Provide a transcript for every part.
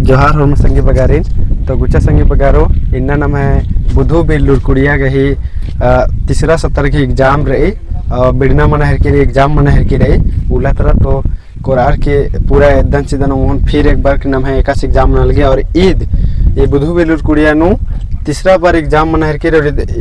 जोहार हो संगी बगारिन तो गुचा संगी बगारो इन्ना नाम है बुधो बेलूर कुड़िया गही तीसरा सत्र की एग्जाम रही बिड़ना मन हर की एग्जाम मन हर की रही उला तरह तो कोरार के पूरा एकदम सीधन फिर एक बार नाम है एकाश एग्जाम मन लगे और ईद ये बुधो बेलूर कुड़िया नु तीसरा बार एग्जाम मन हर के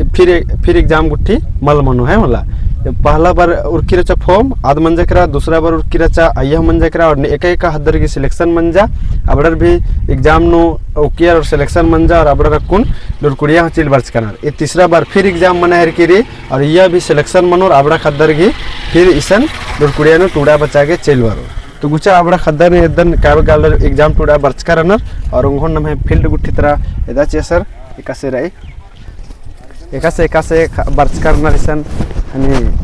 फिर एग्जाम गुट्ठी मल मनो है मला पहला बार उर्की रचा फॉर्म आद मंजा करा दूसरा बार उर्की रचा अय्या मंजा करा और एक एक हदर की सिलेक्शन मंजा अबड़र भी एग्जाम नो ओकियर और सिलेक्शन मंजा और अबड़र कुन लुरकुड़िया चिल बर्च करना ये तीसरा बार फिर एग्जाम मना हर की और यह भी सिलेक्शन मनो और अबड़ा खद्दर की फिर ईसन लुरकुड़िया नो टूड़ा बचा के चिल बारो तो गुचा अबड़ा खद्दर ने एकदम काबे गाल एग्जाम टूड़ा बर्च करना और उन्होंने नम फील्ड गुट्ठी तरह एदा चेसर एकासे रही एकासे बर्च करना ईसन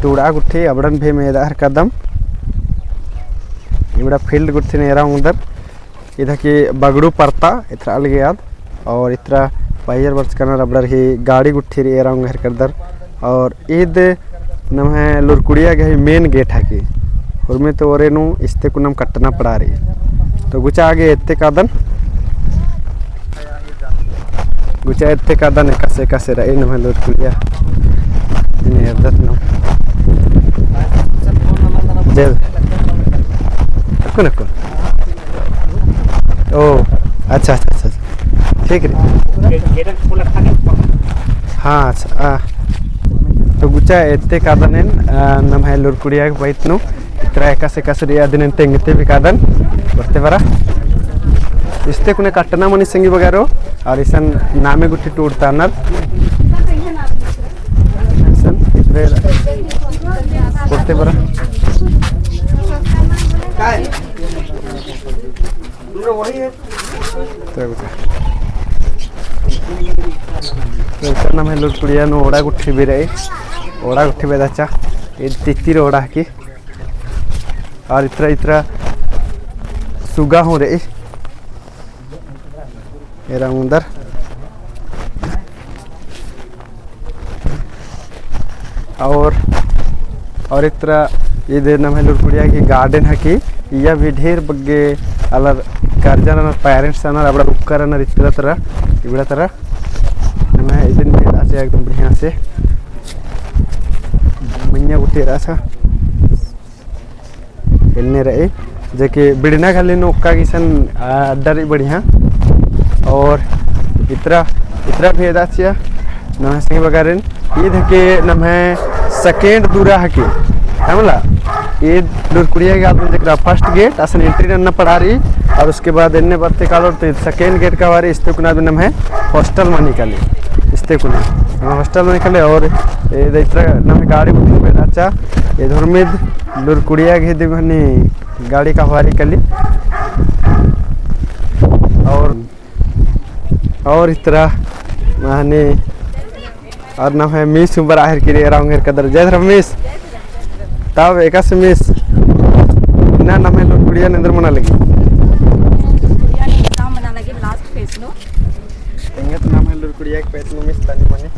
टूड़ा गुट्ठी अबड़न भी में इधर कदम इबड़ा फील्ड गुट्ठी ने उधर इधर की बगड़ू पड़ता इतना अलग याद और इतना बाहर बर्च करना अबड़र ही गाड़ी गुट्ठी रे हर करदर और ईद नम है लुरकुड़िया गई मेन गेट है कि और में तो और नु इस्ते को नम कटना पड़ा रही तो गुचा आगे इतने कादन गुचा इतने कादन एकासे रही नम है लुरकुड़िया ओ अच्छा ठीक है हाँ अच्छा तो गुचा एते कादन नम है लुरकुड़िया बैत नु इतना एकासे दिन तेंगते भी कादन बरते बरा इस्ते कुने कटना मनी संगी वगैरह और ईसन नामे गुट्टी टूटता नर करते बरा तो नाम है लुरकुड़िया नो ओड़ा गुट्ठी भी रही ओड़ा गुट्ठी भी दाचा ये तितिर ओड़ा की और इतना सुगा हो रही मेरा उधर और इतना ये देना है लुरकुड़िया की गार्डन है कि यह भी ढेर बग्गे अलग गार्जियन पेरेंट्स अब उपकरण इतना तरह इबड़ा तरह मैं दिन भी आचे एकदम बढ़िया से मैया उठे रहा खेलने रहे जो कि बिड़ना खाली नोका की सन डर बढ़िया और इतना भी दाचिया नम सिंह बगारिन ईद के नम है सेकेंड दूरा है कि हमला ये लुरकुड़िया के आदमी जरा फर्स्ट गेट असन एंट्री करना पड़ा रही और उसके बाद इन्ने बढ़ते कालो तो सेकेंड गेट का वारी इस्ते कुना नम है हॉस्टल में निकले इस्ते कुना हॉस्टल में निकले और इतना नम गाड़ी बुकिंग अच्छा ये धर्मिद लुरकुड़िया के दिवनी गाड़ी का वारी कली और इस तरह माने और नाम है मिस ऊपर आहर की राउंगर कदर जय धर्म मिस तब एक मिस ना नाम है लुरकुड़िया ने अंदर मना लगी एग्जाम मना लगी लास्ट फेज नो इंगे तो नाम है लुरकुड़िया के पेट में मिस तानी मने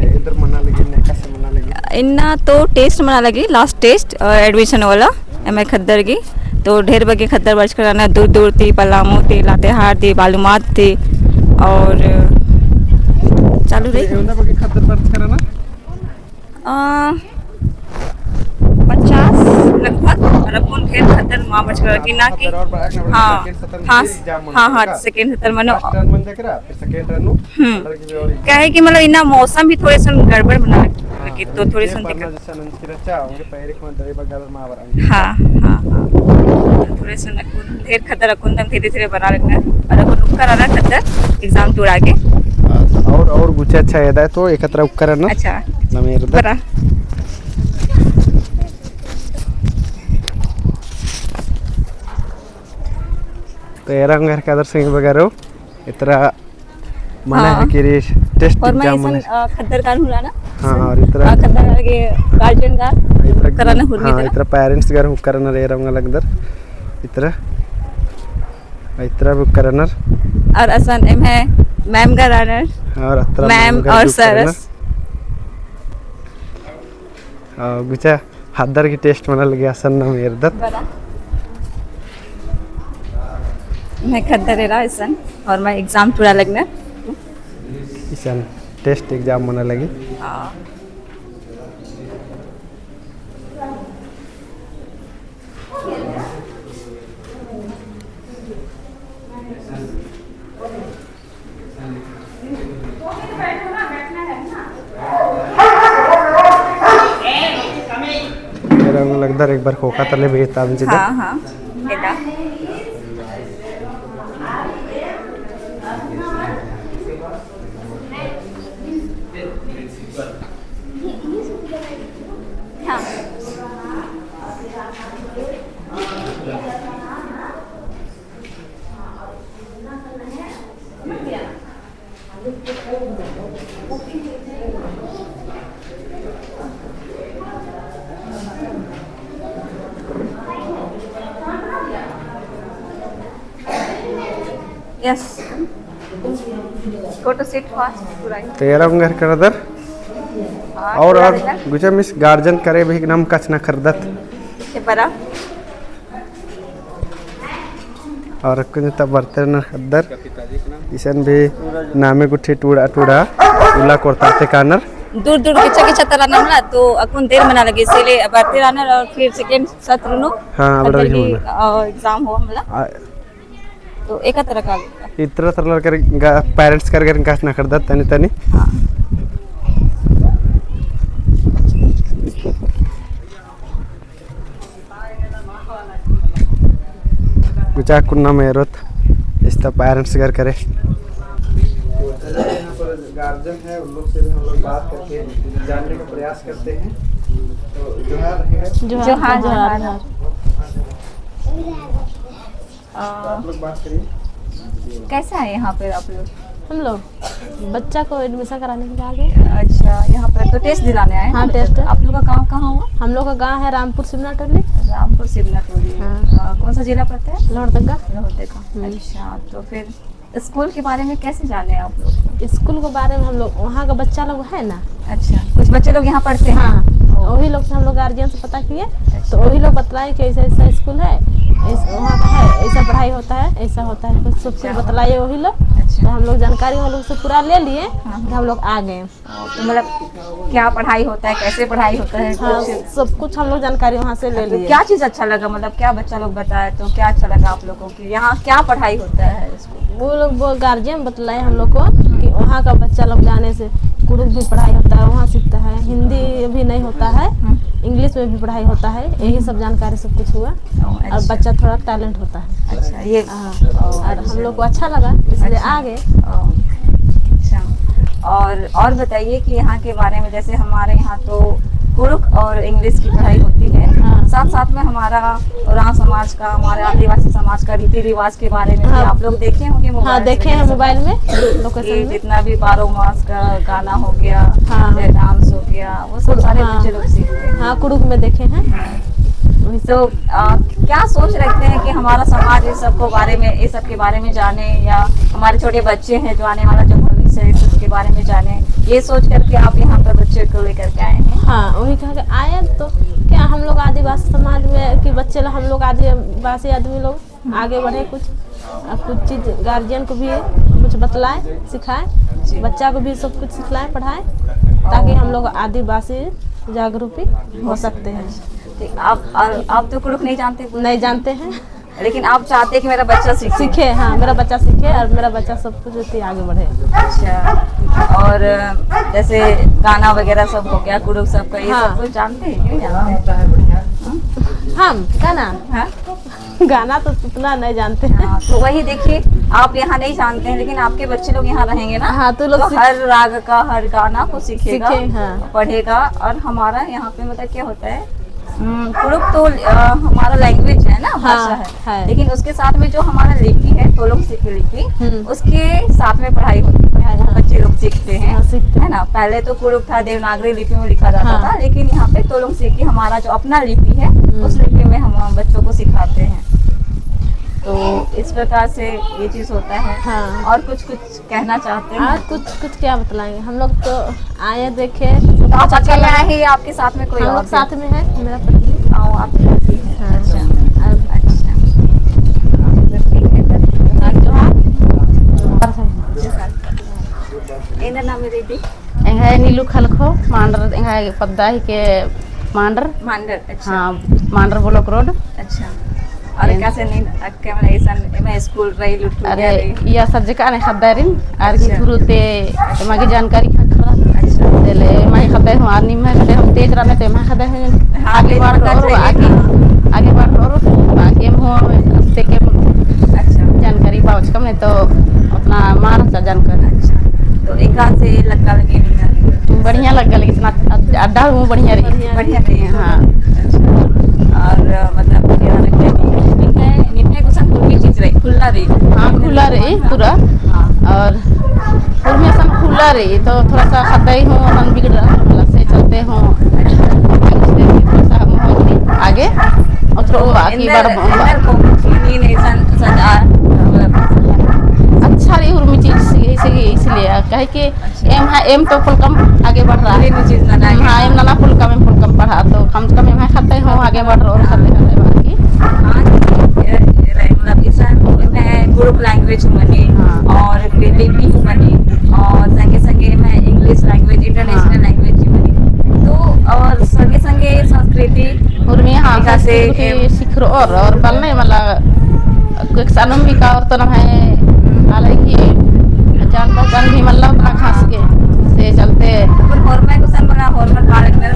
इधर मना लगी ने कैसे मना लगी इन्ना तो टेस्ट मना लगी लास्ट टेस्ट एडमिशन वाला एम खद्दर की तो ढेर बगे खद्दर बर्च कराना दूर थी पलामू थी लातेहार थी बालूमात थी और चालू रही खद्दर बर्च कराना 50 लगभग और अपन ढेर खद्दर मां बच कर की ना कि हाँ सेकंड सत्र मनो क्या है कि मतलब इना मौसम भी थोड़े सन गड़बड़ बना कि तो थोड़ी सन दिक्कत हाँ थोड़े सन ढेर खद्दर अकुंदम धीरे बना रखना और अपन उपकर आना खद्दर एग्जाम टूर आगे और गुच्छा अच्छा है तो एकत्र उपकर ना अच्छा नमेर बरा तो एरंग घर का दर्शन वगैरह इतना मने है कि टेस्ट और मैं एग्जाम खद्दर का हुआ ना हां और इतना खद्दर के गार्जियन का कराना हुआ हां इतना पेरेंट्स घर करना रे रंग लगदर इतना बुक करना और असन एम है मैम का रनर और अत्र मैम और सर गुचा हदर की टेस्ट मना लगे असन ना मेर दत मैं खद्दरेला इसन और मैं एग्ज़ाम पूरा लगना। ईसन टेस्ट एग्जाम होने लगी। हाँ। मेरा लगता है एक बार खोखा तले भेजता मुझे। हाँ हाँ बेटा। हाँ। Yes. Go to sit fast. Right. तेरा घर करदर और गुचा मिस गार्जन करे भी नाम कच ना खरदत परा और कुछ तब बर्तन न खद्दर ईसन भी नामे गुठी टूड़ा टूड़ा उला कोरताते कानर दूर दूर किचा किचा तरह नामला तो अकुन देर मना लगे इसीलिए बढ़ते रहना और फिर सेकंड सत्र नो हाँ बड़ा ही एग्जाम हो हमला तो एक तरह का इतना तरह कर पेरेंट्स कर काच ना खरदत तनी तनी गुचा कुन्ना मेरत इस तरह पेरेंट्स घर करे गार्जियन है उन लोग से भी हम लोग बात करके जानने का प्रयास करते हैं। तो जोहार आप लोग बात करिए। कैसा है यहाँ पे आप लोग? हम लोग बच्चा को एडमिशन कराने के लिए आ गए। अच्छा यहाँ पर तो टेस्ट दिलाने आए हैं? हाँ टेस्ट। आप लोग का गांव कहाँ हुआ? हम लोग का गांव है रामपुर सिमना टोली। रामपुर सिमना टोली। हाँ। कौन सा जिला पड़ता है? लोहरदगा। लोहरदगा। अच्छा तो फिर स्कूल के बारे में कैसे जाने आप लोग? स्कूल के बारे में हम लोग वहाँ का बच्चा लोग है ना। अच्छा कुछ बच्चे लोग यहाँ पढ़ते हैं? हाँ वही लोग से हम लोग गार्जियन से पता किए तो वही लोग बतलाए कि ऐसा ऐसा स्कूल है वहाँ का है ऐसा पढ़ाई होता है ऐसा होता है कुछ सब कुछ बतलाए वही लोग। तो हम लोग जानकारी हम लोग से पूरा ले लिए तो हम लोग आ गए। तो मतलब क्या पढ़ाई होता है कैसे पढ़ाई होता है? हाँ सब कुछ हम लोग जानकारी वहाँ से ले लिए। क्या चीज़ अच्छा लगा मतलब क्या बच्चा लोग बताए तो क्या अच्छा लगा आप लोगों को यहाँ क्या पढ़ाई होता है? वो लोग वो गार्जियन बतलाए हम लोग को कि वहाँ का बच्चा लोग जाने से कुड़ुक भी पढ़ाई होता है वहाँ सीखता है हिंदी भी नहीं होता है इंग्लिश में भी पढ़ाई होता है यही सब जानकारी सब कुछ हुआ। और बच्चा थोड़ा टैलेंट होता है। अच्छा ये और हम लोग को अच्छा लगा इसलिए आ गए। अच्छा और बताइए कि यहाँ के बारे में जैसे हमारे यहाँ तो कुड़ुक और इंग्लिश की पढ़ाई होती है साथ साथ में हमारा उरांव समाज का हमारे आदिवासी समाज का रीति रिवाज के बारे में भी आप लोग देखे होंगे मोबाइल? हाँ देखे हैं मोबाइल में लोकेशन में। जितना भी 12 मास का गाना हो गया डांस हो गया वो सब सारे बच्चे लोग सीखते हैं। हाँ कुड़ुक में देखे हैं। तो क्या सोच रखते हैं कि हमारा समाज इस सब के बारे में जाने या हमारे छोटे बच्चे हैं जो आने वाला जो भविष्य है इस सब के बारे में जाने ये सोच करके आप यहाँ पर बच्चे को लेकर के आए हैं? हाँ वही कह के आए तो क्या हम लोग आदिवासी समाज में कि बच्चे हम लोग आदिवासी आदमी लोग आगे बढ़े कुछ चीज़ गार्जियन को भी कुछ बतलाए सिखाए बच्चा को भी सब कुछ सिखलाए पढ़ाए ताकि हम लोग आदिवासी जागरूक हो सकते हैं। आप तो कुड़ुक नहीं जानते हैं लेकिन आप चाहते हैं कि मेरा बच्चा सीखे। हाँ मेरा बच्चा सीखे और मेरा बच्चा सब कुछ आगे बढ़े। अच्छा और जैसे गाना वगैरह सब हो गया कुड़ुक सब का ये सब कुछ जानते हैं क्यों जानते हैं? हम गाना तो उतना नहीं जानते हैं। तो वही देखिए आप यहाँ नहीं जानते हैं लेकिन आपके बच्चे लोग यहाँ रहेंगे ना। हाँ तो लोग हर राग का हर गाना को सीखेगा पढ़ेगा। और हमारा यहाँ पे मतलब क्या होता है कुड़ुक तो हमारा लैंग्वेज है ना भाषा है लेकिन उसके साथ में जो हमारा लिपि है तोलुंग सिकी लिपि उसके साथ में पढ़ाई होती है बच्चे लोग सीखते हैं है ना। पहले तो कुड़ुक था देवनागरी लिपि में लिखा जाता था लेकिन यहाँ पे तोलुंग सिकी हमारा जो अपना लिपि है उस लिपि में हम बच्चों को सिखाते हैं। तो इस प्रकार से ये चीज होता है। और कुछ कहना चाहते हैं? कुछ क्या बतलाएंगे हम लोग तो आए देखे। आप अकेले आए हैं या आपके साथ में कोई और साथ में है? मेरा पति। आपकी पति है। अच्छा इनका नाम है दीदी एंगा नीलू खलखो मांडर एंगा पद्दा ही के मांडर मांडर। अच्छा हाँ मांडर ब्लॉक रोड। अच्छा और कैसे नहीं कैमरा ऐसा मैं स्कूल रही लुटकुड़िया अरे रही। या सब्जेक्ट आने खदारिन आर की अच्छा। थ्रू ते मागी जानकारी खरा अच्छा देले मागी खदाय हूं आर निम है हम तेज रहने ते मैं खदाय हूं हाँ, आगे तेज बढ़ रहना और चाहिए। आगे बढ़ और आगे हो रास्ते के अच्छा जानकारी पाउच कम नहीं तो अपना मार सा जानकारी। अच्छा तो एक हाथ से लगा लगे नहीं आ रही। बढ़िया लग गया इतना अड्डा हूं बढ़िया रही। बढ़िया रही है। हाँ अच्छा और मतलब क्या लगता है निन्ने को सब पूरी चीज रही खुला रही। हाँ खुला रही पूरा हाँ और फॉर्मेशन खुला रही तो थोड़ा सा खदाई हूँ मन बिगड़ रहा है से चलते हूँ थोड़ा सा हम आगे और थोड़ा बाकी अच्छा रही उर्मी चीज इसलिए कहे कि एम है एम तो फुल कम आगे बढ़ रहा है। हाँ एम नाना फुल कम पढ़ा तो कम से कम एम है खाते हो आगे बढ़ रहा और खाते बाकी ग्रुप लैंग्वेज मनी और लिपि मनी और संगे संगे मैं English language international language money तो और संगे संगे संस्कृति उर्मी हाँ विकास से सीख रो और पढ़ने मतलब कुछ सालों भी का और तो ना है हालांकि जान पहचान भी मतलब उतना खास के से चलते हॉर्मोन को सन बना हॉर्मोन कार्यक्रम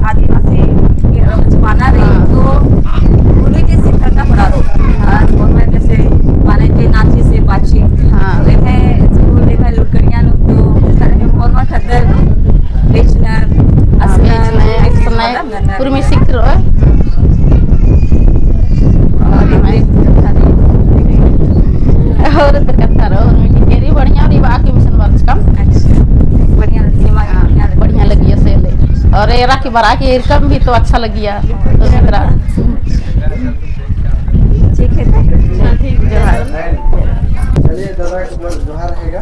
आदिवासी जमाना रही तो उन्हीं के सीख करना पड़ा हॉर्मोन जैसे माने के नाची से बातचीत हाँ तो मैं स्कूल में लुटकरिया लोग तो हॉर्मोन खद्दर बेचनर समय उर्मी सीख रो और इधर करता रहो उर्मी तेरी बढ़िया रही बाकी मिशन वर्ष कम बढ़िया लगी है से ले और ये राखी बरा की इरकम भी तो अच्छा लगी है ठीक है चलिए दादा जोहार रहेगा।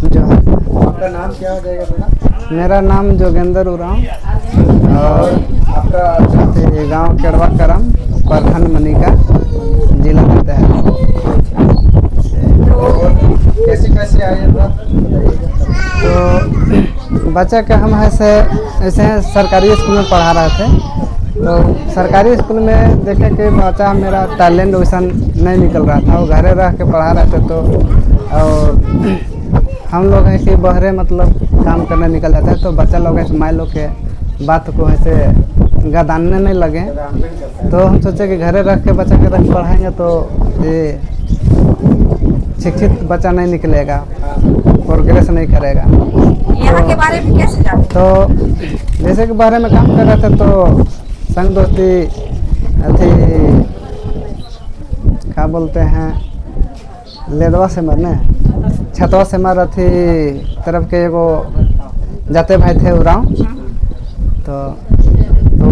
जोहार आपका नाम क्या हो जाएगा दादा? मेरा नाम जोगेंद्र उरांव और आपका गांव केड़वा करम प्रखंड मनिका जिला देता है। कैसे आए तो बच्चा के हम ऐसे सरकारी स्कूल में पढ़ा रहे थे तो सरकारी स्कूल में देखे कि बच्चा मेरा टैलेंट वैसा नहीं निकल रहा था वो घरे रह के पढ़ा रहे थे तो और हम लोग ऐसे बहरे मतलब काम करने निकल जाते हैं तो बच्चा लोग ऐसे माँ लोग के बात को ऐसे गदानने नहीं लगे तो हम सोचे कि घरे रख के बच्चा के रख पढ़ाएंगे तो ये शिक्षित बच्चा नहीं निकलेगा प्रोग्रेस नहीं करेगा। यहाँ के बारे में कैसे जानते तो जैसे कि बारे में काम कर रहे थे तो संग दोस्ती अथी क्या बोलते हैं लेदवा से मरने छतवा से मर अथी तरफ के एगो जाते भाई थे उराव तो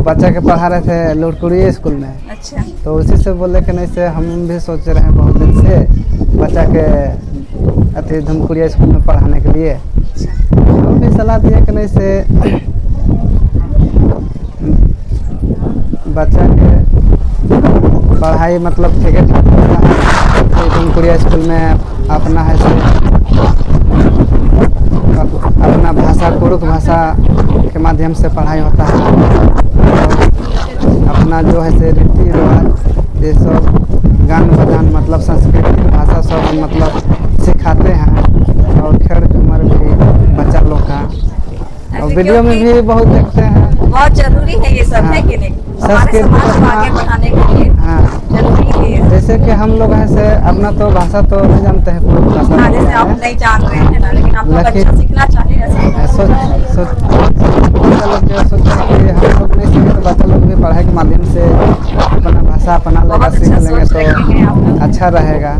बच्चा के पढ़ा रहे थे लुटकुड़िया स्कूल में। अच्छा तो उसी से बोले कि नहीं से हम भी सोच रहे हैं बहुत दिन से बच्चा के अथी धमकुड़िया स्कूल में पढ़ाने के लिए हम भी सलाह दिए कि नहीं से बच्चा के पढ़ाई मतलब ठीक है धमकुड़िया स्कूल में अपना है से अपना भाषा कुरुक भाषा के माध्यम से पढ़ाई होता है अपना जो है से रीति रिवाज ये सब गान बजान मतलब सांस्कृतिक भाषा सब मतलब सिखाते हैं और खेल झूमर भी बच्चा लोग का और वीडियो में भी बहुत देखते हैं। बहुत जरूरी है ये सब है कि नहीं हमारे समाज को आगे बढ़ाने के लिए हाँ जरूरी है ये। जैसे कि हम लोग ऐसे अपना तो भाषा तो नहीं जानते हैं कोई भाषा हाँ, जैसे आप नहीं जान रहे हैं ना लेकिन आप लोग अच्छा सीखना चाहे ऐसा सोचते हैं कि हम लोग नहीं सीखे तो बच्चा लोग भी पढ़ाई के माध्यम से अपना भाषा अपना लेगा सीख लेंगे तो अच्छा रहेगा।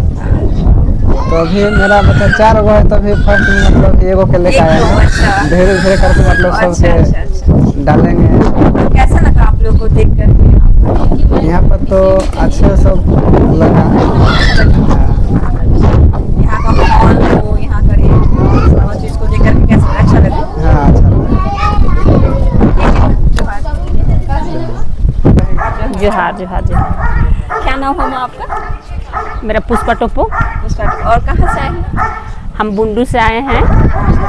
तो अभी मेरा बच्चा 4 गो है तो अभी फर्स्ट में मतलब एगो के लेकर आया है धीरे धीरे करके मतलब सबके डालेंगे। तो कैसा लगा आप लोग को देख कर यहाँ पर तो अच्छे सब लगा यहाँ का माहौल हो यहाँ का सब चीज को देख कर कैसा अच्छा लगा? हाँ अच्छा जोहार जोहार जोहार। क्या नाम है आपका? मेरा पुष्पा टोपो। और कहाँ से आए हैं? हम बुंडू से आए हैं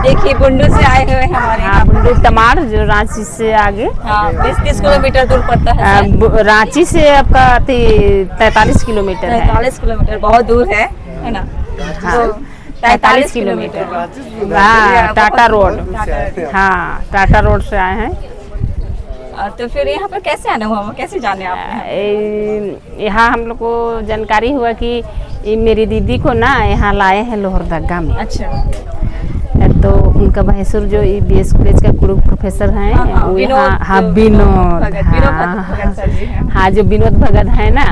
देखिए बुंडू से आए हुए हैं हमारे हाँ, बुंडू तमाड़ जो रांची से आगे। हाँ 20-30 किलोमीटर दूर पड़ता है। रांची से आपका 43 किलोमीटर है। 43 किलोमीटर बहुत दूर है ना? हाँ, 43 किलोमीटर। हाँ, टाटा रोड। हाँ, टाटा रोड से आए हैं। तो फिर यहाँ पर कैसे आना हुआ, कैसे जाने आप? यहाँ हम लोग को जानकारी हुआ कि ये मेरी दीदी को ना यहाँ लाए हैं लोहरदगा में। अच्छा। तो उनका भैंसुर जो BS कॉलेज का गुरु प्रोफेसर हैं, वो यहाँ, हाँ विनोद, हाँ जो विनोद भगत है ना,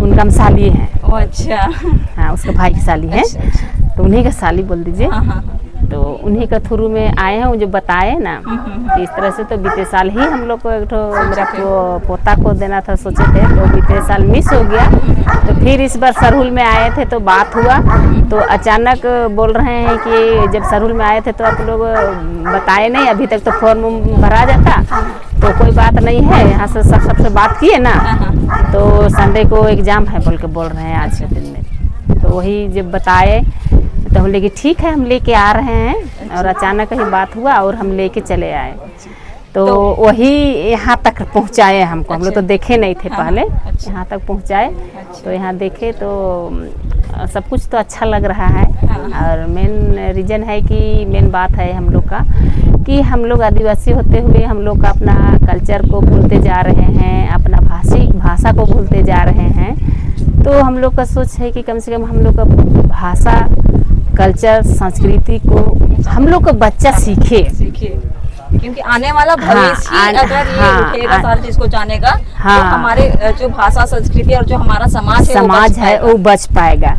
उनका हम साली है। अच्छा। हाँ, उसका भाई की साली है। तो उन्हीं का साली बोल दीजिए। तो उन्हीं का थ्रू में आए हैं, वो जो बताए ना कि इस तरह से। तो बीते साल ही हम लोग को एक मेरा पोता को देना था सोचे थे, तो बीते साल मिस हो गया। तो फिर इस बार सरहुल में आए थे तो बात हुआ, तो अचानक बोल रहे हैं कि जब सरहुल में आए थे तो आप लोग बताए नहीं, अभी तक तो फॉर्म भरा जाता, तो कोई बात नहीं है। यहाँ से सबसे बात किए ना, तो संडे को एग्जाम है बोल रहे हैं आज के दिन में। तो वही जब बताए तो हम लेके ठीक है, हम लेके आ रहे हैं। और अचानक ही बात हुआ और हम लेके चले आए। तो वही यहाँ तक पहुँचाए हमको। हम लोग तो देखे नहीं थे पहले, यहाँ तक पहुँचाए। तो यहाँ देखे तो सब कुछ तो अच्छा लग रहा है। और मेन रीज़न है कि मेन बात है हम लोग का कि हम लोग आदिवासी होते हुए हम लोग का अपना कल्चर को भूलते जा रहे हैं, अपना भाषा को भूलते जा रहे हैं। तो हम लोग का सोच है कि कम से कम हम लोग का भाषा, कल्चर, संस्कृति को हम लोग का बच्चा सीखे, क्योंकि आने वाला भविष्य अगर ये उठेगा सारी चीज को जानेगा, तो हमारे जो भाषा, संस्कृति और जो हमारा समाज है वो बच पाएगा।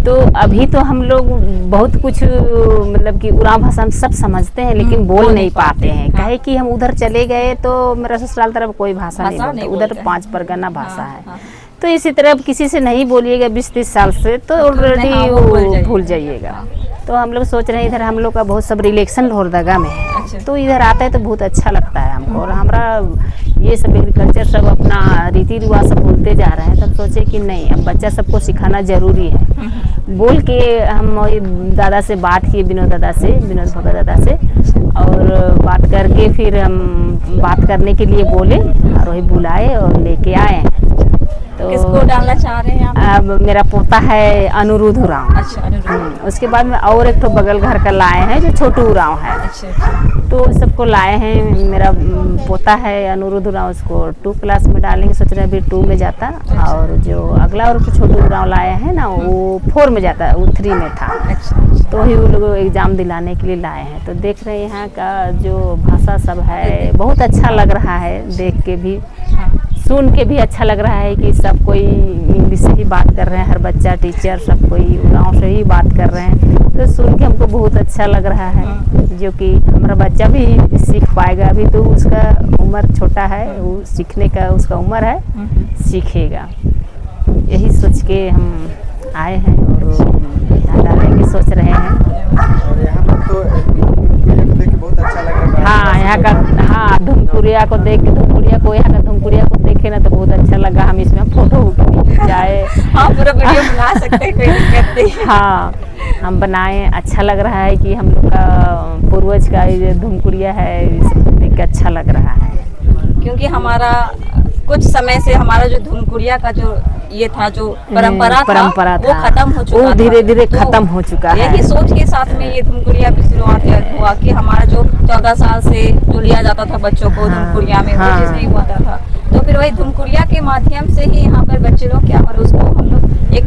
तो अभी तो हम लोग बहुत कुछ मतलब कि उराव भाषा हम सब समझते हैं, लेकिन बोल नहीं पाते हैं। कहे कि हम उधर चले गए तो मेरा ससुराल तरफ कोई भाषा नहीं बोलते, उधर 5 परगना भाषा है। तो इसी तरह किसी से नहीं बोलिएगा 20-30 साल से, तो ऑलरेडी वो भूल जाइएगा। तो हम लोग सोच रहे हैं, इधर हम लोग का बहुत सब रिलेक्शन लोहरदगा में है। तो इधर आता है तो बहुत अच्छा लगता है हमको। और हमारा ये सब एग्रीकल्चर सब अपना रीति रिवाज सब भूलते जा रहे हैं। तब सोचे कि नहीं, अब बच्चा सबको सिखाना जरूरी है। बोल के हम दादा से बात किए, विनोद भगत दादा से, और बात करके फिर हम बात करने के लिए बोले और वही बुलाए और लेके आए हैं। तो किसको डालना चाह रहे हैं आप? अब मेरा पोता है अनुरुद्ध उरांव। अच्छा, अनुरुद्ध। उसके बाद में और एक तो बगल घर का लाए हैं जो छोटू उरांव है। अच्छा। तो सबको लाए हैं। मेरा पोता है अनुरुद्ध उरांव, उसको 2 क्लास में डालेंगे, सोच रहे अभी 2 में जाता। और जो अगला और छोटू उरांव लाए हैं ना, वो 4 में जाता, वो 3 में था। तो ही वो लोग एग्जाम दिलाने के लिए लाए हैं। तो देख रहे हैं यहाँ का जो भाषा सब है, बहुत अच्छा लग रहा है देख के भी, सुन के भी अच्छा लग रहा है कि सब कोई इंग्लिश से ही बात कर रहे हैं। हर बच्चा, टीचर, सब कोई गाँव से ही बात कर रहे हैं। तो सुन के हमको बहुत अच्छा लग रहा है, जो कि हमारा बच्चा भी सीख पाएगा। अभी तो उसका उम्र छोटा है, वो सीखने का उसका उम्र है, सीखेगा। यही सोच के हम आए हैं और यहाँ डालेंगे सोच रहे हैं। और यहाँ पर तो देख के बहुत अच्छा लग रहा है। हाँ, यहाँ का, हाँ, धुमकुरिया को देख के, यहाँ का धुमकुरिया को देखे ना तो बहुत अच्छा लगा। हम इसमें फोटो जाए, हाँ, पूरा वीडियो बना सकते हैं, कोई दिक्कत नहीं। हाँ, हम बनाए। अच्छा लग रहा है कि हम लोग का पूर्वज का ये धुमकुरिया है, देख के अच्छा लग रहा है। क्योंकि हमारा कुछ समय से हमारा जो धुमकुरिया का जो ये था, जो परंपरा था, वो खत्म हो चुका, वो धीरे धीरे खत्म हो चुका है। यही सोच के साथ में ये धुमकुरिया की शुरुआत हुआ कि हमारा जो 14 साल से जो लिया जाता था बच्चों को धुमकुरिया में, वो चीज़ नहीं हुआ था। तो फिर वही धुमकुरिया के माध्यम से ही यहाँ पर बच्चे लोग क्या पर उसको हम लोग एक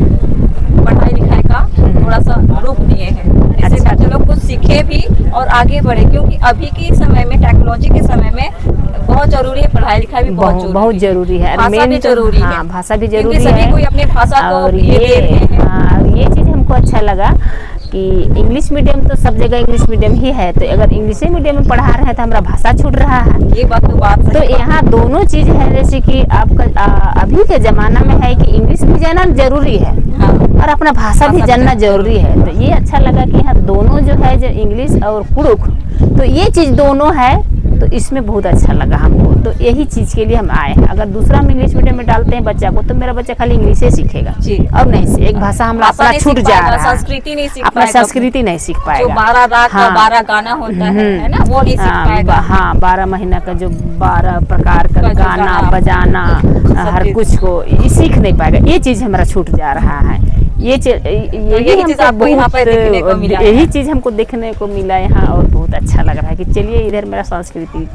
पढ़ाई लिखाई का थोड़ा सा रूप दिए हैं, जिससे बच्चे लोग कुछ सीखे भी और आगे बढ़े। क्योंकि अभी के समय में, टेक्नोलॉजी के समय में बहुत जरूरी है, पढ़ाई लिखाई भी बहुत जरूरी है, भाषा भी जरूरी है। भाषा भी जरूरी है, सभी कोई अपनी भाषा को ये चीज़ हमको अच्छा लगा कि इंग्लिश मीडियम तो सब जगह इंग्लिश मीडियम ही है। तो अगर इंग्लिश मीडियम में पढ़ा रहे हैं तो हमारा भाषा छूट रहा है। ये बात तो यहाँ दोनों चीज़ है, जैसे कि आपका अभी के ज़माना में है कि इंग्लिश भी जानना जरूरी है और अपना भाषा भी जानना जरूरी है। तो ये अच्छा लगा कि यहाँ दोनों जो है, जो इंग्लिश और कुड़ुक, तो ये चीज़ दोनों है। तो इसमें बहुत अच्छा लगा हमको। तो यही चीज़ के लिए हम आए हैं। अगर दूसरा हम इंग्लिश मीडियम में डालते हैं बच्चा को, तो मेरा बच्चा खाली इंग्लिश ही सीखेगा और नहीं, एक भाषा हमारा अपना छूट जा रहा है, संस्कृति नहीं सीख अपना संस्कृति नहीं सीख जो पाएगा। 12 राग का हाँ। 12 गाना होता है ना, वो नहीं सीख पाएगा। हाँ 12 महीना का जो 12 प्रकार का का जो गाना गाना, बजाना हर चीज़। कुछ को ये सीख नहीं पाएगा। ये चीज हमारा छूट जा रहा है। यही चीज़ आपको यहाँ पर देखने को मिला है। यही चीज हमको देखने को मिला यहाँ और बहुत अच्छा लग रहा है कि चलिए इधर मेरा संस्कृति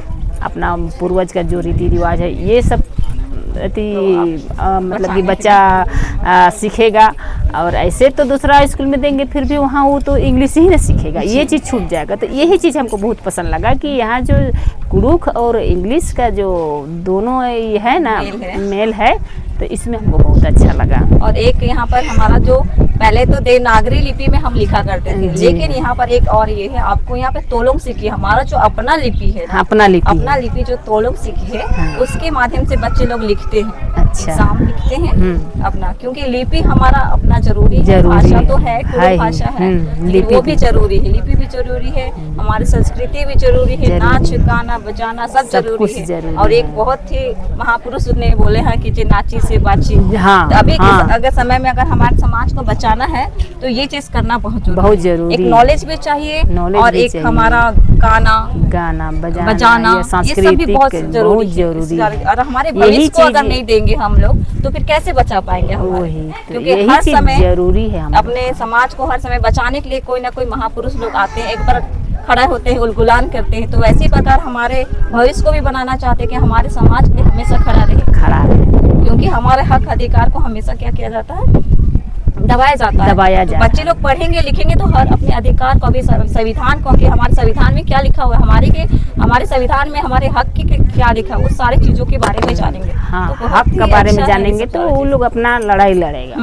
अपना पूर्वज का जो रीति रिवाज है ये सब मतलब कि बच्चा सीखेगा। और ऐसे तो दूसरा स्कूल में देंगे फिर भी वहाँ वो तो इंग्लिश ही ना सीखेगा, ये चीज़ छूट जाएगा। तो यही चीज़ हमको बहुत पसंद लगा कि यहाँ जो कुड़ुख और इंग्लिश का जो दोनों ये है ना मेल है, तो इसमें हमको बहुत अच्छा लगा। और एक यहाँ पर हमारा जो पहले तो देवनागरी लिपि में हम लिखा करते थे, लेकिन यहाँ पर एक और ये है, आपको यहाँ पे तोलोंग सीखी, हमारा जो अपना लिपि है, अपना लिपि जो तोलोंग सीखी है, हाँ। उसके माध्यम से बच्चे लोग लिखते हैं। अच्छा। एग्जाम लिखते हैं अपना, क्योंकि लिपि हमारा अपना जरूरी है। भाषा तो है, कुड़ुख भाषा है, लेकिन वो भी जरूरी है, लिपि भी जरूरी है, हमारी संस्कृति भी जरूरी है, नाच गाना बजाना सब जरूरी है। और एक बहुत ही महापुरुष ने बोले हैं कि जे नाची से बाची। हाँ, तो अभी हाँ। अगर समय में अगर हमारे समाज को बचाना है तो ये चीज करना बहुत जरूरी एक है। नॉलेज भी चाहिए और एक चाहिए। हमारा गाना बजाना ये सब भी बहुत जरूरी है। और हमारे भविष्य को अगर नहीं देंगे हम लोग तो फिर कैसे बचा पाएंगे वही क्योंकि यही हर चीज समय जरूरी है। हम अपने समाज को हर समय बचाने के लिए कोई ना कोई महापुरुष लोग आते हैं, एक बार खड़ा होते हैं, उलगुलान करते हैं। तो वैसे प्रकार हमारे भविष्य को भी बनाना चाहते हैं कि हमारे समाज पे हमेशा खड़ा रहे, क्योंकि हमारे हक अधिकार को हमेशा क्या किया जाता है, दबाया जाता है। तो बच्चे लोग पढ़ेंगे लिखेंगे तो हर अपने अधिकार को भी, संविधान को, कि हमारे संविधान में क्या लिखा हुआ है, हमारे संविधान में हमारे हक की क्या लिखा है, वो सारी चीजों के बारे में जानेंगे। हाँ, तो हक के बारे में जानेंगे तो वो लोग अपना लड़ाई लड़ेगा।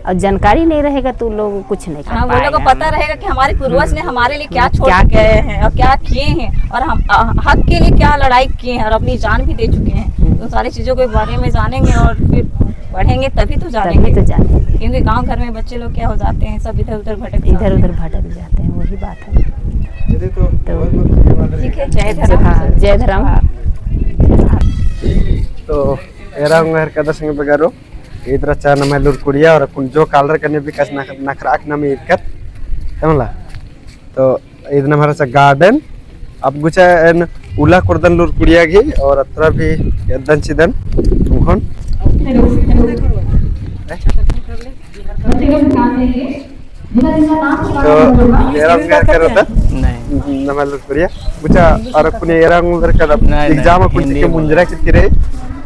और जानकारी नहीं रहेगा तो लोग कुछ नहीं कर पाएगा। वो लोगों को पता रहेगा कि हमारे पूर्वज ने हमारे लिए क्या छोड़ के गए हैं और क्या किए हैं, और हम हक के लिए क्या लड़ाई किए हैं और अपनी जान भी दे चुके हैं। तो सारी चीजों के बारे में जानेंगे और फिर पढ़ेंगे तभी तो जानेंगे। क्योंकि गांव घर में बच्चे लोग क्या हो जाते हैं, सब इधर उधर भटक जाते हैं, वही बात है। तो ठीक है, जय धर्म। तो era ngar kada sange bagaro idra cha nama lur kuria और kun जो कालर करने भी कस नखराक नाम इरकत समला। तो इधर हमारा सा गार्डन अब गुचा एन उला कुर्दन लुर कुड़िया घी और अत्र भी यदन चिदन मुखन तो एरा नगर करता नहीं नमल लुर कुड़िया गुचा और कुने एरा नगर कर एग्जाम कुछ के मुंजरा कितरे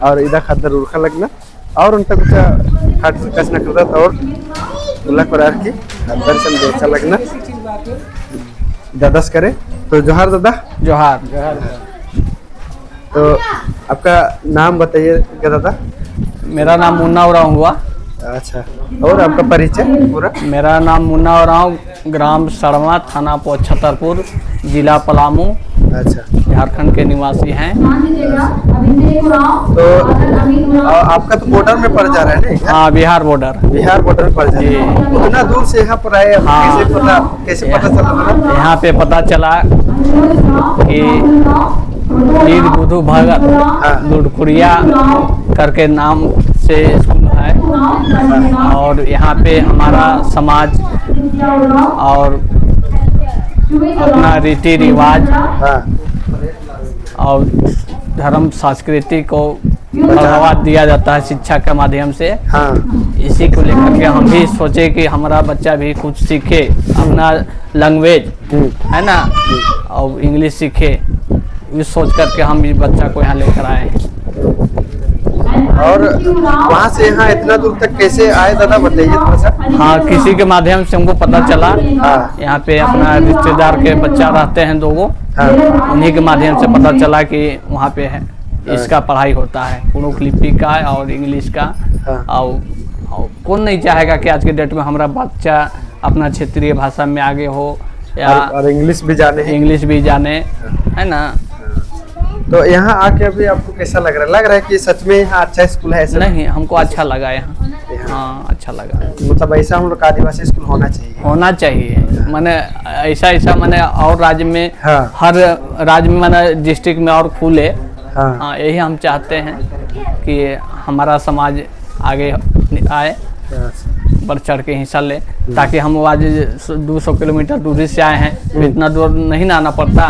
और इधर खदर उरखा लगना और उन तक गुचा हाट कस न करता और उला करार की दर्शन देखा लगना दादस करे। तो जोहार दादा। जोहार। तो आपका नाम बताइए क्या दादा? मेरा नाम मुन्ना उरांव हुआ। अच्छा, और आपका परिचय पूरा? मेरा नाम मुन्ना उरांव, ग्राम सड़वा, थाना छतरपुर, जिला पलामू, अच्छा, झारखंड के निवासी हैं। तो आपका तो बॉर्डर में पड़ जा रहा है नहीं? हाँ, बिहार बॉर्डर में पड़ जा रहा है। उतना दूर से यहाँ पर आए, कैसे पता चला? यहाँ पे पता चला कि वीर बुधू भगत लुड़कुड़िया करके नाम से स्कूल है और यहाँ पे हमारा समाज और अपना रीति रिवाज और धर्म संस्कृति को बढ़ावा दिया जाता है शिक्षा के माध्यम से। इसी को लेकर के हम भी सोचे कि हमारा बच्चा भी कुछ सीखे, अपना लैंग्वेज है ना, और इंग्लिश सीखे। इस सोच करके हम इस बच्चा को यहाँ लेकर आए। और वहाँ से यहाँ इतना दूर तक कैसे आए दादा, बताइए थोड़ा सा। हाँ, किसी के माध्यम से हमको पता चला। यहाँ पे अपना रिश्तेदार के बच्चा रहते हैं दो गो, उन्हीं के माध्यम से पता चला कि वहाँ पे है इसका पढ़ाई होता है, कुड़ुख लिपि का और इंग्लिश का। और कौन नहीं चाहेगा कि आज के डेट में हमारा बच्चा अपना क्षेत्रीय भाषा में आगे हो या और इंग्लिश भी जाने है ना। तो यहाँ आके अभी आपको कैसा लग रहा है कि सच में यहाँ अच्छा स्कूल है? ऐसा नहीं, हमको अच्छा लगा यहाँ। हाँ, अच्छा लगा। मतलब ऐसा हम लोग आदिवासी स्कूल होना चाहिए माने ऐसा माने और राज्य में हर राज्य में माने डिस्ट्रिक्ट में और खुले। हाँ, यही हम चाहते हैं कि हमारा समाज आगे आए। बढ़ चढ़ के हिस्सा ले, ताकि हम आज 200 किलोमीटर दूरी से आए हैं तो इतना दूर नहीं ना आना पड़ता।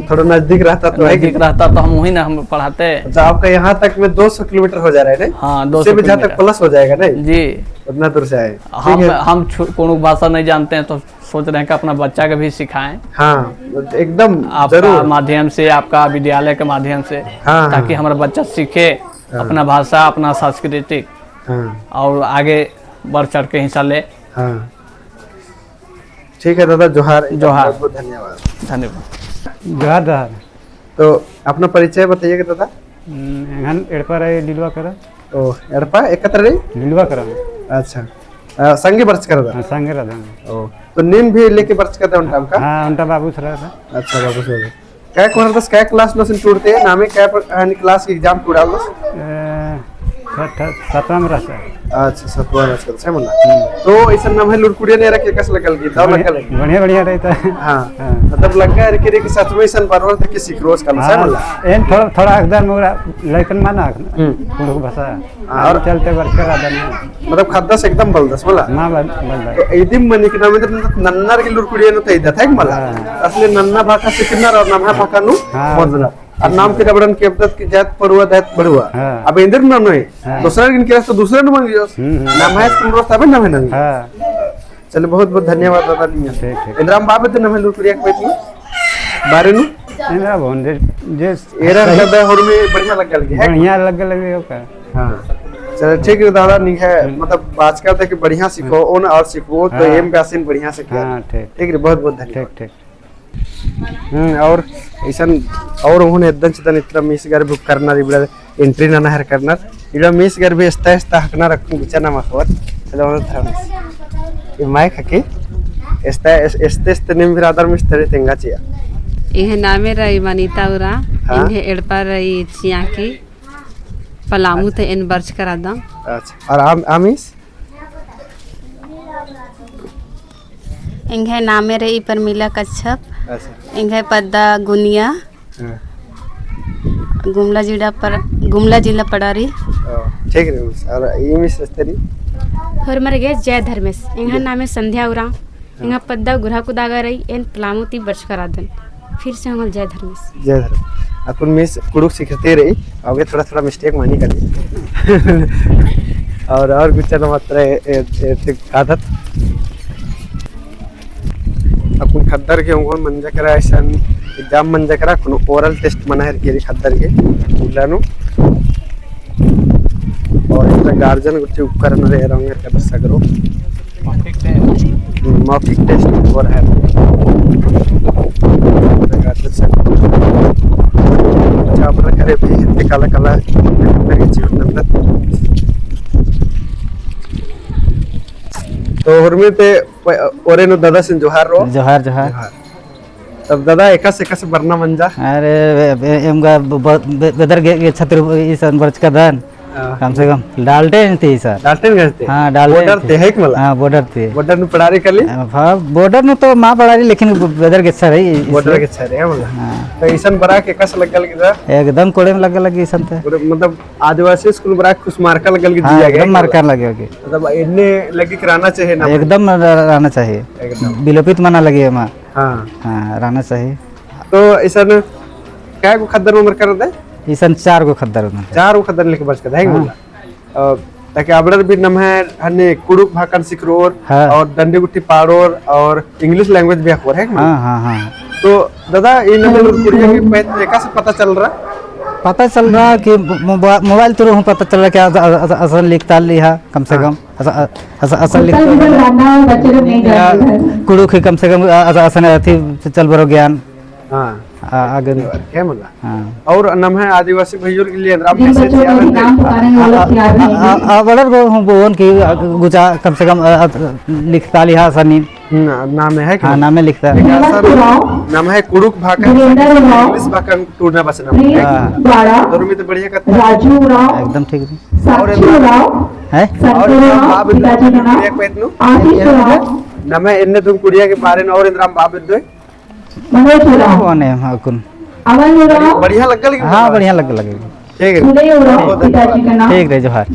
थोड़ा नजदीक रहता तो है, नजदीक रहता तो हम वही ना हम पढ़ाते। तो आपका यहाँ तक में 200 किलोमीटर हो जा रहा है नहीं? हाँ 200 उससे भी जहाँ तक किलोमीटर प्लस हो जाएगा नहीं जी। उतना दूर से आए। हम कोनो भाषा नहीं जानते हैं तो सोच रहे हैं कि अपना बच्चा का भी सिखाएं। हाँ एकदम आपका माध्यम से, आपका विद्यालय के माध्यम से, हाँ, ताकि हमारा बच्चा सीखे अपना भाषा, अपना सांस्कृतिक, और आगे बढ़ चढ़ के हिस्सा ले। हाँ ठीक है दादा, जोहार। जोहार। बहुत बहुत धन्यवाद। जोहार जोहार। तो अपना परिचय बताइएगा दादा। एड़पा रहे लीलवा करा। ओ एड़पा एकत्र रही लीलवा करा। अच्छा संगे बर्च कर रहा। संगे रहा। ओ तो नीम भी लेके बर्च कर रहा उनका। हाँ उनका बाबू रहा था। अच्छा बाबू सर क्या कोहर दस क्या क्लास लो सिन टूटते हैं नामे क्या क्लास के एग्जाम टूटा लो 7वां में रहता है। अच्छा 7वां में रहता है मुन्ना। तो ऐसा नाम है लुड़कुड़िया ने रखे कस लगल की दाव लगल है बढ़िया बढ़िया रहता है। हां मतलब लगा है कि सच में सन परवर तक किसी क्रोस का है मुन्ना। एन थोड़ा थोड़ा एकदम मोरा लेकिन माना कुछ भाषा और चलते वर्ष का आदमी मतलब खाद्दा से एकदम बलदस मला ना बल तो एदिम मनी के नाम नन्नर के लुड़कुड़िया ने तई था मला असली नन्ना भाषा से किन्नर और नाम है भाषा नु मोदना और नाम के रबड़न के अब्दत की जात पड़ुआ दैत बढ़ुआ। अब इंदर नाम नहीं दूसरा दिन के तो दूसरा नाम लियो नाम है तुम रोज तब नाम है नहीं। चलो बहुत बहुत धन्यवाद दादा निया। इंद्राम बाबे तो नाम है लुड़कुड़िया के पेटी बारे नु इंद्रा बोन जे एरा शब्द और में बढ़िया लग गल है बढ़िया लगे का। हां चलो ठीक है दादा नहीं है मतलब बात करते कि बढ़िया सीखो ओन और सीखो तो एम बैसिन बढ़िया से। हां ठीक ठीक है बहुत बहुत धन्यवाद। ठीक और ऐसा और उन्होंने एकदम चितन इतना मिस घर बुक करना रिबड़ा एंट्री ना हर करना इड़ा मिस घर भी स्ता स्ता हकना रखूं बिचाना मखवर चलो उन्होंने थरम ये माइक हके स्ता स्ते नेम भी आदर मिस तरे तेंगा चिया इहे नामे रही वनिता उरा इन्हे एड़पा रही चियाकी पलामू ते इन बर्च करा दा। अच्छा और आमिस इंगे नामे रही परमिला कच्छप। अच्छा इंगे पद्दा गुनिया गुमला जिला पड़ारी। ठीक है और ये मिस तरी और मर गए जय धर्मेश इंगा नामे संध्या उरा इंगा पद्दा गुरहा कुदागा रही एन पलामुती बर्च करा दन फिर से हम जय धर्मेश। जय धर्म अपन मिस कुड़ुक सीखते रही आगे थोड़ा थोड़ा मिस्टेक मानी करी और कुछ मात्र आदत अपन खद्दर के उंगोन मंजा करा ऐसा एग्जाम मंजा करा कोनो ओरल टेस्ट मना है के खद्दर के उलानु और इतना गार्जियन कुछ उपकरण रहे रंगे कर सगरो मौखिक टेस्ट और है अच्छा अपना करे भी इतने काला काला मेरे जीवन में तो हरमे ते ओरे नो दादा सिन जोहार रो जोहार जोहार। तब दादा एका से बरना मंजा अरे एमगा बेदर के छत्र इस बर्च का दान कम से कम डालटेन थी सर। डालटेन गए थे। हाँ डालटेन बॉर्डर थे है कि मला। हाँ बॉर्डर थे। बॉर्डर नु पढ़ारी कर ली। हाँ बॉर्डर नु तो माँ पढ़ारी लेकिन बेदर के अच्छा रही। बॉर्डर के अच्छा रहे मला। तो ईसन बरा के कस लगल की था। एकदम कोड़े में लगे ईसन थे। मतलब आदिवासी स्कूल बरा कुछ मार्का लगल की दिया गया। एकदम मार्का लगे होगी। मतलब इन्ने लगी कराना चाहिए ना। एकदम रहना चाहिए। एकदम। बिलोपित मना लगे माँ। हाँ हाँ रहना चाहिए। तो ईसन क्या को खद्दर उम्र कर दे? ईसन 4 को खद्दर उम्र। 4 को खद्दर लेके बच कर है कि ताकि आबड़र भी नम है हने कुड़ुक भाकन सिकरोर और डंडे गुट्टी पाड़ोर और इंग्लिश लैंग्वेज भी अखबार है। हाँ हाँ हाँ। तो दादा इन कुड़िया के पैसा से पता चल रहा? पता चल रहा कि मोबाइल थ्रू पता चल रहा कि असल लिखता लिहा कम से कम असल लिखता कुड़ुक कम से कम असन अथी चल बरो ज्ञान। हाँ आगे क्या मतलब? हाँ और नाम है आदिवासी भाइयों के लिए राम मैसेज बड़र को हम बोन की गुजा कम से कम लिखता लिहा सनी नाम है। हाँ नाम है लिखता नाम है कुड़ुक भाकन इंग्लिश भाकन टूरना बस नाम है। दोनों में तो बढ़िया करता है। एकदम ठीक और है। और बाप एक पैतनु नाम है इन्ने तुम कुड़िया के बारे में और इंद्राम बाप दो कौन है हाँ कौन बढ़िया लगल। हाँ बढ़िया लगे ठीक है ठीक है जोहार।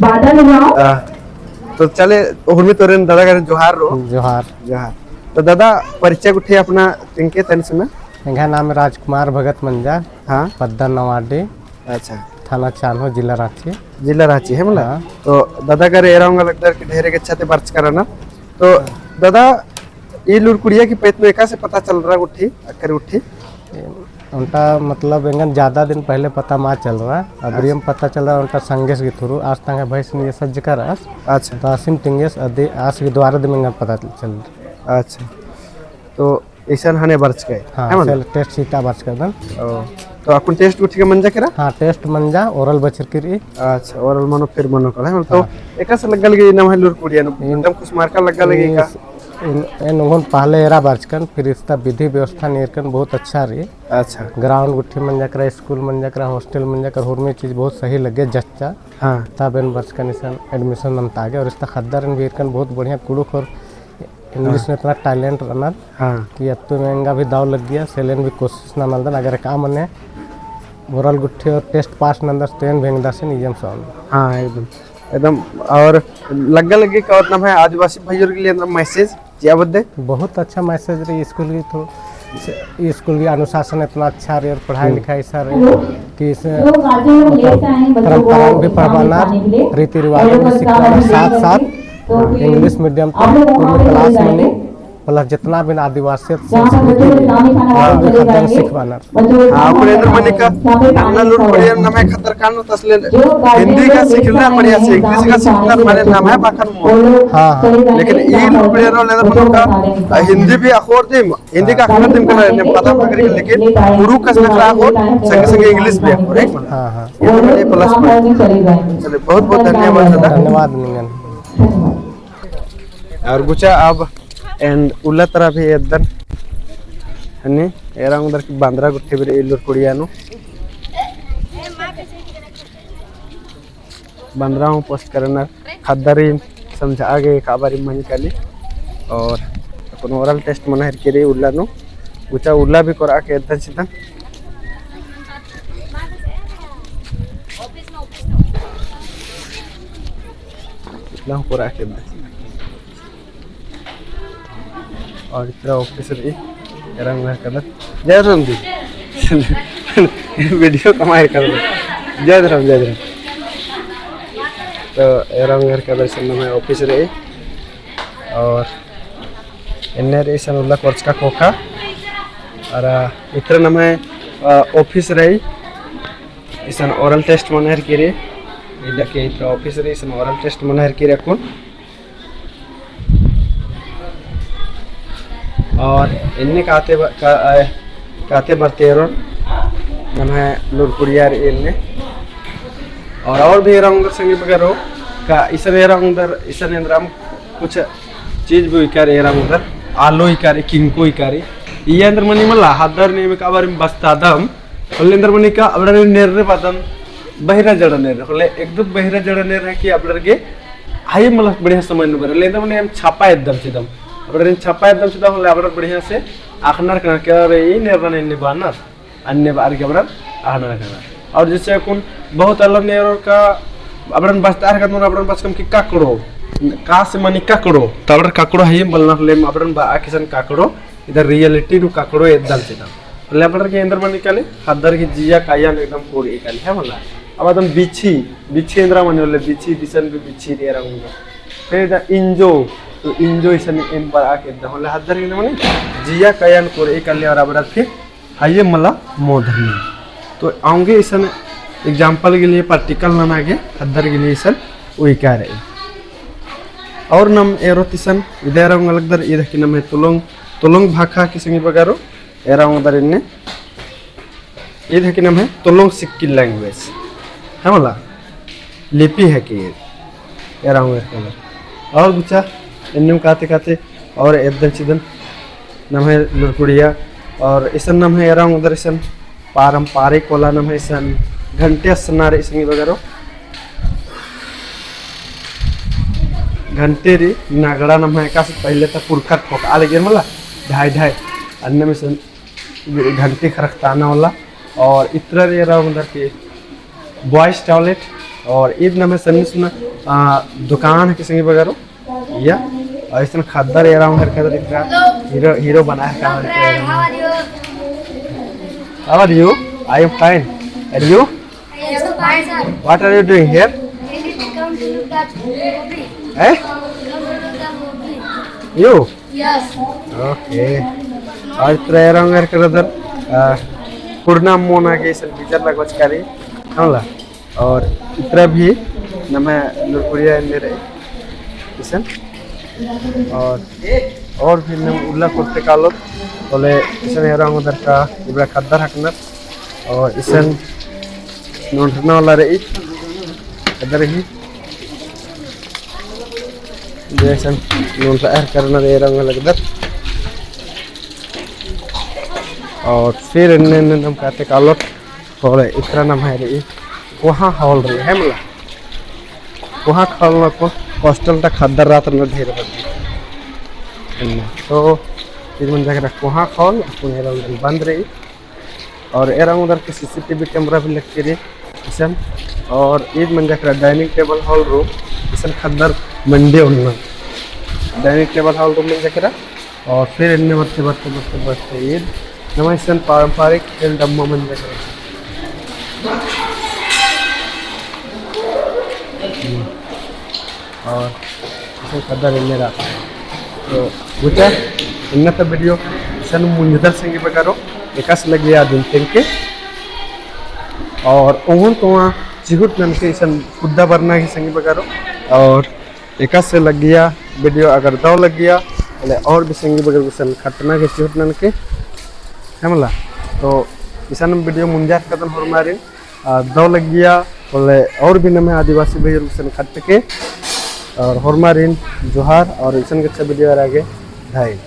तो चले उर्मी तोरेन दादा का जोहार रो जोहार जोहार। तो दादा परिचय उठे अपना तिनके तन से में। इनका नाम है राजकुमार भगत मंजा। हाँ पद्दा नवाडी। अच्छा। थाना चानो जिला रांची। जिला रांची है मतलब। हाँ। तो दादा का रेरा होंगे लगता है कि ढेरे के अच्छा ते बर्च कराना। तो दादा ये लुरकुड़िया की पेट में कैसे पता चल रहा उठी अकर उठी? उनका मतलब इंगन ज़्यादा दिन पहले पता मा चल रहा है। अब रियम पता चल रहा है उनका संगेश के थ्रू आज तक भैंस ने सज्ज कर आस। अच्छा। तो आसिम टिंगेस आज के द्वारा दिन इंगन पता चल रहा। अच्छा। तो ऐसा हने बर्च गए। हाँ सेल टेस्ट सीटा बर्च कर दन। तो अपन टेस्ट उठ के मंजा करा? हाँ टेस्ट मंजा ओरल बचर करी। अच्छा ओरल मनो फिर मनो करा है। तो एक से लगल गई ना लुरकुड़िया एकदम कुछ मार्का लगल गई का? इन पहले एरा बर्चकन फिर इसका विधि व्यवस्था निरकन बहुत अच्छा रही। अच्छा। ग्राउंड गुट्ठी मंजा करा स्कूल मंजा करा हॉस्टल मंजा कर हुर में चीज़ बहुत सही लगे जच्चा। हाँ। तब इन बर्चकन इसन एडमिशन मनता गया और इसका खद्दर इन भी बहुत बढ़िया कुड़ुक और इंग्लिश में इतना टैलेंट रनर। हाँ। कि अब तो महंगा भी दाव लग गया सेलेन भी कोशिश ना मलदन अगर काम मने बोरल गुट्ठी और टेस्ट पास नंदर स्टेन भेंगदा से नियम सॉल्व। हाँ एकदम एकदम। और लग्गा लगे का मतलब है आदिवासी भाइयों के लिए मैसेज क्या बदे? बहुत अच्छा मैसेज रही स्कूल की। तो स्कूल की अनुशासन इतना अच्छा रही और पढ़ाई लिखाई सर कि परंपरा भी पढ़वाना रीति रिवाजों भी सिखाना साथ साथ इंग्लिश मीडियम क्लास में प्लस जितना भी आदिवासी संस्कृति सिखवाना। हिंदी का सीखना बढ़िया से इंग्लिश का सीखना माने नाम है बाखन मो। हाँ लेकिन ये लुरकुड़िया रो लेना मतलब का हिंदी भी अखोर दिम हिंदी का अखोर दिम करना ने पता पकड़ लेकिन गुरु का लग हो संग संग इंग्लिश भी अखोर है। हां हां ये मेरे प्लस पॉइंट। चलिए बहुत बहुत धन्यवाद दादा। धन्यवाद निंगन। और गुचा अब एंड उल्ला तरह भी एकदम हने एरा उधर की बांद्रा गुट्ठी भी लुरकुड़िया नु बांद्रा हूँ पोस्ट करना खद्दरी समझा आगे काबारी मन काली और अपन ओरल टेस्ट मन हर के उल्ला नु गुचा उल्ला भी करा के एकदम सीधा इतना करा के और इतना ऑफिसर रंग कलर जय राम जी वीडियो कमाए कर जय राम जय राम। तो रंग कलर से मैं ऑफिसर और इन्हें रे सनुल्ला कोर्स का कोखा और इतना ना मैं ऑफिस रही इसन ओरल टेस्ट मनहर के रे इधर के इतना ऑफिस रही इसन ओरल टेस्ट मनहर के रे कौन और इन्हें काते बरते नम है लुरकुड़िया इन्हें और भी रंग संगी वगैरह का इसन उधर इसन इंद्राम कुछ चीज भी इकार उधर आलू इकारी किंको इकारी ये अंदर मनी मला हदर ने में काबार में बस्ता दम होले अंदर मनी का अबड़े नेरे पदम बहिरा जड़ नेरे होले एकदम बहिरा जड़ नेरे कि अबड़र के हाई मला बढ़िया समय न बर ले अंदर मनी हम छापा एकदम सीधम अबड़र छापा एकदम सीधा होले अबड़र बढ़िया से आखनर करना क्या रे ये नेरना ने बानर अन्य बार के अबड़र आखनर करना और जैसे कौन बहुत अलग नेरों का अबड़न बस्ता है का अबड़न बस कम की काकड़ो का से मनी काकड़ो तबड़ काकड़ो है बलना ले अबड़न बा किसन काकड़ो इधर रियलिटी नु काकड़ो एकदम सीधा ले अबड़र के अंदर मनी काले हदर की जिया काया एकदम पूरी काले है मला अब एकदम बिछी बिछी इंद्रा मनी ले बिछी दिसन भी बिछी रे रहूंगा फिर इधर इंजो तो इंजो इसन इन पर आके एकदम ले हदर के मनी जिया काया पूरी काले और अबड़र फिर हाये मला मोधनी तो आऊंगे इसन एग्जाम्पल के लिए पार्टिकल नाम आगे हदर के लिए इसन वही कह रहे और नम एरोतिसन इधर अलगदर इधर की नम है तुलोंग तुलोंग भाखा की संगी बगारो एरा उधर इन्ने इधर की नम है तुलोंग सिक्की लैंग्वेज है मला लिपि है कि एरा उधर कलर और बुचा इन्ने काते काते और एकदम चिदन नम है लुरकुड़िया और इसन नम है एरा उधर इसन पारंपरिक वाला नम है इसन घंटे सनारे संगी बगारो घंटे री नागड़ा नम है का पहले तक पुरखा ठोक आ लगे मला ढाई ढाई अन्य में से घंटे खरखताना वाला और इतना रे रहा उधर के बॉयज टॉयलेट और ईद नमे सन्नी सुना दुकान है किसी बगैर या और इस खद्दर ये रहा हर खद्दर इतना हीरो हीरो बना है क्या How are you? I am fine. And you? What are you doing here? Eh? You? Yes. Okay. आज ट्रायर अंगर करदर पूर्णा मोना के इस बिजर लगवच करी हमला और इतना भी नमे नूरपुरिया मेरे इसन और भी नम उल्ला कुर्ते कालो बोले इसन हेरांग उधर का इब्रा खद्दर हकनर और इसन नोंटना वाला रही इधर ही जैसे नोंटा एर करना दे रंग लगदर और फिर इन्हें नम कहते कालो बोले इतना नम है रही वहाँ हॉल रही है मला वहाँ खालना को हॉस्टल तक खद्दर रात में ढेर बंद तो फिर मन जाकर वहाँ खोल अपन बंद रही और एरा उधर के सीसीटीवी कैमरा भी लग के रही इसन और ईद मन जाकर डाइनिंग टेबल हॉल रूम इसन खद्दर मंडे उन्ना डाइनिंग टेबल हॉल रूम मन जाकर और फिर इन्हें बढ़ते बढ़ते बढ़ते बढ़ते ईद नवा इसन पारंपरिक खेल डब्बा मन जाकर और इसे खद्दर इन्हें रहा तो बुझा इन्ना तो वीडियो सन मुंजदर संगी बगारो एकास लगे आदमी टेंके और ओहन तो वहाँ चिहुट नन के सन खुदा बरना की संगी बगारो और एकास से लग गया वीडियो अगर दो लग गया बोले और भी संगी बगर सन खतना के चिहुट नन के हमला तो इसन वीडियो मुंजा कदम हर मारे दो लग गया बोले और भी नमे आदिवासी भैया सन खट के और हरमारिन जोहार और इसन के वीडियो आगे ढाई